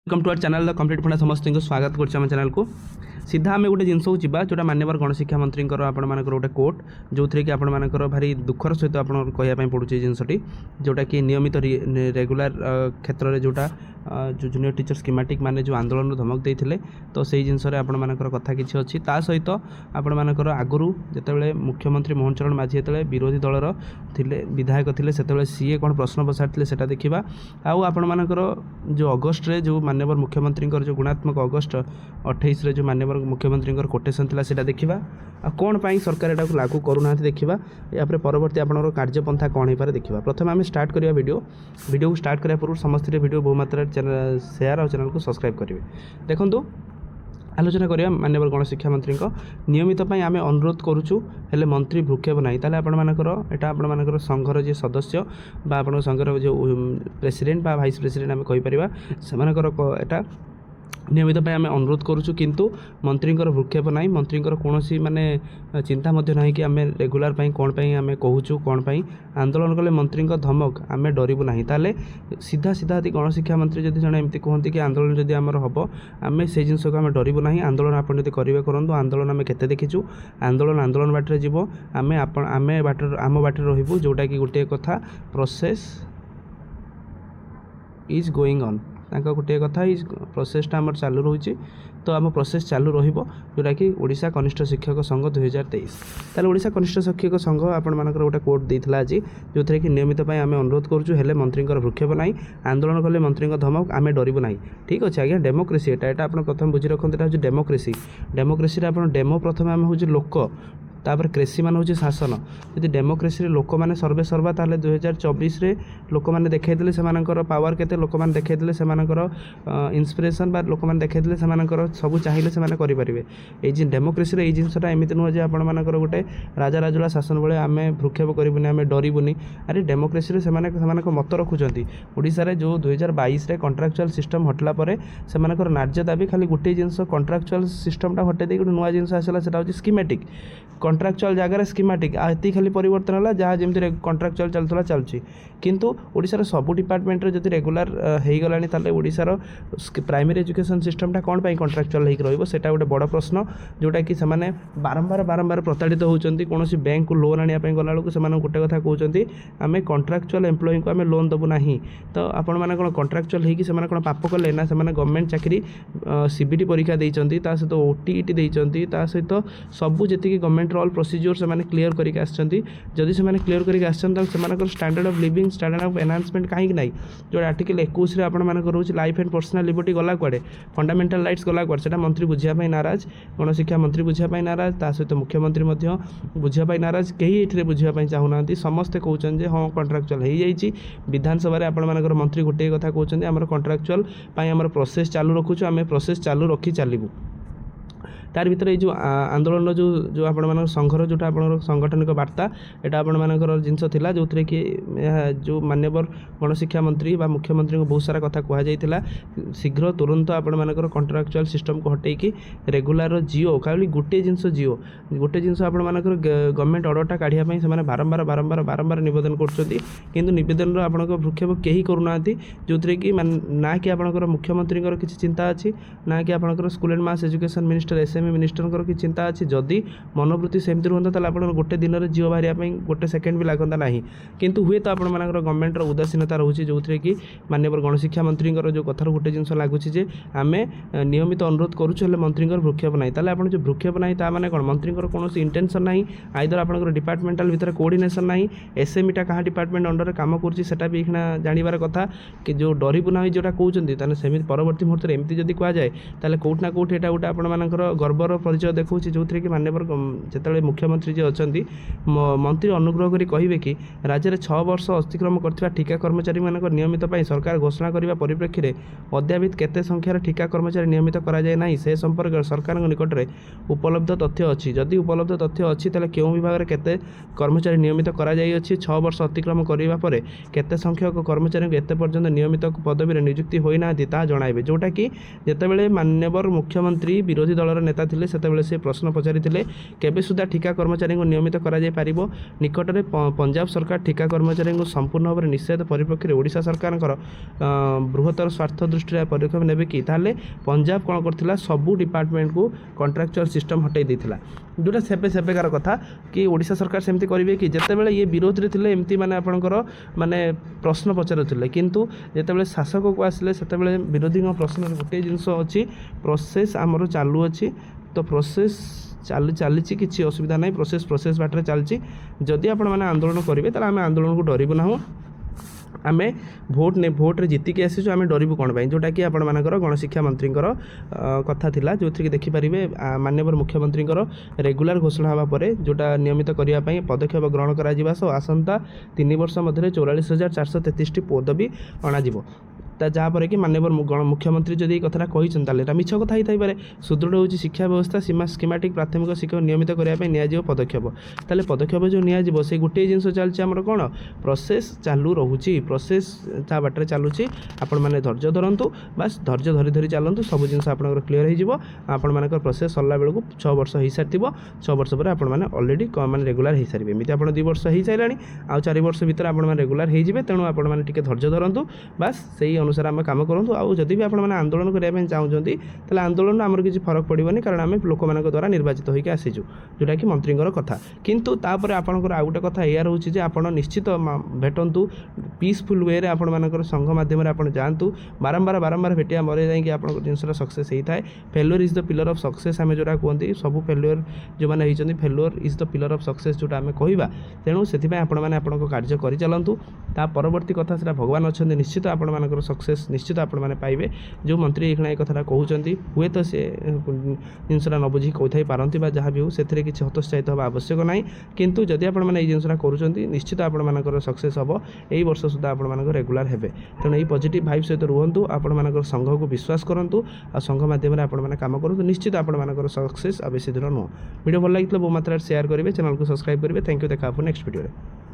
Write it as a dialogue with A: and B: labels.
A: Welcome to our channel the complete funda समस्त को स्वागत कर चैनल को सीधा आम गोटे जिनस जा जो माननीय गणशिक्षा मंत्री आपर गोटे कोर्ट जो थी कि आपर भारी दुखर सहित आप कहवाई पड़ूँ जिनसटी जोटा कि नियमित रेगुलर क्षेत्र में जोटा जो जूनियर टीचर स्कीमेटिक माने जो आंदोलन धमक देते तो से जिनस कथा किसी अच्छी ता सहित आपर आगुरी जिते मुख्यमंत्री मोहन चरण माझी जो विरोधी दलर थे विधायक थे से सीए कौन प्रश्न पचार से देखा आपर जो अगस्ट जो माननीय मुख्यमंत्री जो गुणात्मक अगस्ट 28 जो माननीय मुख्यमंत्री कोटेसन था सीटा देखा कौन पाई सरकार यहाँ लागू करूना देखा यापर परवर्ती आप कार्यपंथा कौन हो पारे देखा प्रथम आम स्टार्ट करवा वीडियो को स्टार्ट करने पूर्व समस्त वीडियो बहु मात्रा चैनल शेयर और चैनल को सब्सक्राइब करेंगे देखो आलोचना करिया माननीय गणशिक्षा मंत्री नियमित आम अनुरोध करुचु हेले मंत्री भ्रूक्षेप ना ताले आपण संघर जी सदस्य बा आपण संघर जो प्रेसिडेंट बा भाइस प्रेसिडेंट आम कहीपर से नियमित आम अनुरोध करुचु किंतु मंत्री भ्रूक्षेप ना मंत्री कौन माने चिंता ना कि आम रेगुलर कौन आम कहूँ कौन आंदोलन कले मंत्री धमक आम डरबू ना ताले सीधा सीधा गणशिक्षा मंत्री जब जड़े एमती कहते कि आंदोलन जदि आमर हम आम से जिन को आम डरबू ना आंदोलन आप करेंगे करूँ आंदोलन आम केते देखीचु आंदोलन बाटर जीव आम आम बाटर रही जोटा कि गोटे कथा प्रोसेस इज गोइंग ऑन गोटे कथा प्रोसेसटा आम चालू रोचे तो आम प्रोसेस चालू रोटा कि ओडिशा कनिष्ठ शिक्षक संघ 2023 ताले ओडिशा कनिष्ठ शिक्षक संघ आपण गोटे कोर्ट देता आज जो थे कि नियमित आम अनुरोध करुँ हेले मंत्री भ्रूक्षेप ना आंदोलन कले मंत्री धमक आम डरबू ना ठीक अच्छे आज्ञा डेमोक्रेसी यहाँ आप प्रथम बुझी रखते हैं डेमोक्रेसी डेमोक्रेसी आप डेमो प्रथम आम हूँ लोक तापर क्रेसी मान हूँ शासन यदि डेमोक्रेसी लोक मैंने सर्वे सर्वा ताले 2024 लोक मैंने देखते से पावर केते लोक मैंने देखते से इन्स्पिरेसन बा लोक मैंने देखते सब चाहिए से करेंगे ये डेमोक्रेसी ये जिनसा एमती नुह जे आपर गोटे राजा राजुला शासन बेले आम भ्रूक्षेप करूनी आम डरबूनी अरे डेमोक्रेसी से मत रखुच्च ओडिशा जो 2022 कंट्राक्चुअल सिस्टम हटला से न्याज्य दाबी खाली गोटे जिनस कंट्राक्चुअल सिस्टमटा हटे गोटे नुआ जिनस आसला से स्कीमेटिक कंट्राक्चुअल जगह स्कीमेटिक आती खाली परिवर्तन है जहाँ जमी कंट्राक्चुअल चलता चलती किंतु ओडिशार सब डिपार्टमेंट जब रेगुलर हो गलानी ओडिशार प्राइमरी एजुकेशन सिस्टमटा कौन पाई कंट्राक्चुअल हो सेटा गोटे बड़ प्रश्न जोटा कि सेमाने बारंबार प्रताड़ित होती कौन बैंक को लोन आने गला गोटे कथा कहते आम कंट्राक्चुअल एम्प्लॉई को आम लोन देबू ना तो आपण मैंने कौन कंट्राक्चुअल होगी कौन पाप कले ना से गवर्नमेंट चाकरी सीबीटी परीक्षा देती सहित ओटीईटी देती सहित सबू जी गवर्नमेंट ऑल प्रोसीजर से क्लीयर करके आदि से क्लीयर करके आसान standard of living standard of enhancement कहीं ना जो आर्टिकल 21 रोचे लाइफ एंड पर्सनल लिबर्टी गला कुआडे फंडामेंटल राइट्स गला कुआडे सेटा मंत्री बुझापी नाराज गणशिक्षा मंत्री बुझापी नाराज ता सहित मुख्यमंत्री बुझापी नाराज कहीं ये बुझापी चाहूना समस्ते कहते हैं हाँ कंट्राक्चुअल हो जाइए विधानसभा आपर मंत्री गोटे कथा कहते आम कंट्राक्चुअल आम प्रोसेस चालू रखुचु आम प्रोसेस चालू रखी चलू तार भीतर जो आंदोलन जो जो आपण संघर जोटा आप संगठनिक वार्ता यहाँ आपर जिनस जो थे कि जो माननीय गणशिक्षा मंत्री बा मुख्यमंत्री को बहुत सारा कथा कहुला शीघ्र तुरंत आपर कंट्राक्चुअल सिस्टम को हटेकी रेगुलर जिओ खाली गोटे जिनस जिओ गोटे जिनस आपर गवर्नमेंट अर्डरटा काढ़ापी से बारंबार नवेदन कर नवेदन आप भ्रूक्षेप कहीं करूना जो थे कि ना कि आप मुख्यमंत्री किसी चिंता अच्छी ना कि आप school and mass education minister SME minister की चिंता अच्छी जदि मनोवृत्ति सेमती रुहता आप गोटे दिन में जिओ बाहर गोटे सेकेंड भी लगता ना किंतु हुए तो आपण गवर्नमेंट उदासीनता रोचे जो थे कि माननीय गणशिक्षा मंत्री जो कथार गोटे जिन लगुच आम नियमित अनुरोध करुँ मंत्री भ्रूक्षेप ना ताले आप जो भ्रूक्षेप ना मैंने कौन मंत्री कौन इंटेंशन ना आइदर आप डिपार्टमेंटल भितर कोऑर्डिनेशन ना एसएमईटा क्या डिपार्टमेंट अंडर काम कर भी जानवर कथा कि जो डरबू ना जोटा कहते सेमती परवर्ती मुहूर्त में एमती जब कहुए ताले कौट ना कौट यहाँ गोटे आपर गर्वर परिचय देखा जो थे कि माननीय जो मुख्यमंत्री जी अच्छा मंत्री अनुग्रह करी कहे कि राज्य में 6 वर्ष अतिक्रम कर ठिका कर्मचारी मान नियमित सरकार घोषणा करने परिप्रेक्षी में अद्यावधि केते संख्यार ठिका कर्मचारी नियमित कराए ना से संपर्क सरकार निकट में उपलब्ध तथ्य अच्छी जदि उपलब्ध तथ्य अच्छी तेल क्यों विभाग में केते कर्मचारी नियमित कराई 6 वर्ष अतिक्रम करने पर केते संख्यक कर्मचारी एत पर्यंत नियमित पदवी नियुक्ति होना जनाइबे जोटा कि जितेबाला माननीय मुख्यमंत्री विरोधी दलर नेता थे सेतबेले से प्रश्न पचारि केबे सुधा ठिका कर्मचारी को नियमित करा जाय पारिबो निकटरे पंजाब सरकार ठिका कर्मचारी को संपूर्ण भाव में निषेध परिप्रेक्षी ओडिशा सरकार बृहत्तर स्वार्थ दृष्टि पदक्षेप नेबे कि ताले पंजाब कौन करथिला सबू डिपार्टमेंट को कॉन्ट्रैक्चुअल सिस्टम हटाई देथिला जोटा सेबे सेबेकार कथा कि ओडिशा सरकार सेमती करिवे कि जेतेबेले ये विरोध रे थिले एमती माने आपनकर माने प्रश्न पचारुथिले किंतु जेतेबेले शासक को आसिले सेतेबेले विरोधी प्रश्न गोटे जिनस अछि प्रोसेस आमर चालू अछि तो प्रोसेस चली किसी असुविधा ना प्रोसेस बाटर चलती जदि आपण मैंने आंदोलन करेंगे तो आम आंदोलन को डरबू ना आम भोट्रे जीतिकी आसीचु आम डरबू कौन पाई जोटा कि आपण मानकर गणशिक्षा मंत्री कथा थिला जो थी देखिपारे माननीय मुख्यमंत्री रेगुलर घोषणा हवा पर जोटा नियमित करने पदक्षेप ग्रहण करा सह आसंता 3 वर्ष मध्य 44,433 पदवी अणाजिव जहाँपर कि माननीय मुख्यमंत्री जदि कथा कही मिछ कथा ही थाई पारे सुदृढ़ हो शिक्षा व्यवस्था सीमा स्कीमेटिक प्राथमिक शिक्षक नियमित करने नि पदक्षेप ताले पदक्षेप जो नि से गोटे जिन चलती आमर कौन प्रोसेस चालू रोचे प्रोसेस ता बाटर चलुची आपण मैंने धैर्य धरतु बास धैर्य धरी धरी चलतु सब जिन क्लीयर हो प्रोसेस सरला बेलू 6 वर्ष हो सारी 6 वर्ष पर आपने अलरेडी मैंने रेगुलर हो सारे एमती आप 2 वर्ष हो सारे आउ 4 वर्ष भर आप रेगुलर हो तेणु आपने धैर्य धरतु बास से अनुसार आम कम करूँ आउ जदि भी आपने आंदोलन करने चाहते तेल आंदोलन आमर किसी फरक पड़ोनी कारण आम लोक द्वारा निर्वाचित होकर आसीचु जोटा कि मंत्री कथा किंतु तापर आपंकर आउ गोटे कथा या रोचे जे आप निश्चित भेटतु पीसफुल वे रे आपण संघ माध्यम आप जातु बारंबार भेटिया मरे जाकि आप जिन सक्सेस होता है failure is the pillar of success आम जोटा कहते सब फेल्योर जो मैंने होती failure is the pillar of success जोटा आम कहवा तेणु से कार्य कर चलतु ता परवर्ती कथा से भगवान अच्छा निश्चित आपर सक्सेस निश्चित आपण मैंने पाइबे जो मंत्री ये कथा कहते हुए तो सी जिनसा न बुझी कही पारती जहाँ भी हो से किसी हतोत्साहित हवा आवश्यक ना किंतु जदि आपने जिनसा करुँच निश्चित आपर सक्सेस हम यही वर्ष सुधा आप रेगुलर हे तेणु ये पॉजिटिव भाइब सहित रुहतु आपण संघ को विश्वास करूँ आ संघ मध्यम आपने कम करूँ निश्चित आपर सक्सेस आ बेसी दूर नुह वीडियो भल लगी बहु मात्रा शेयर करेंगे चैनल को सब्सक्राइब करेंगे थैंक यू देखा नेक्स्ट वीडियो।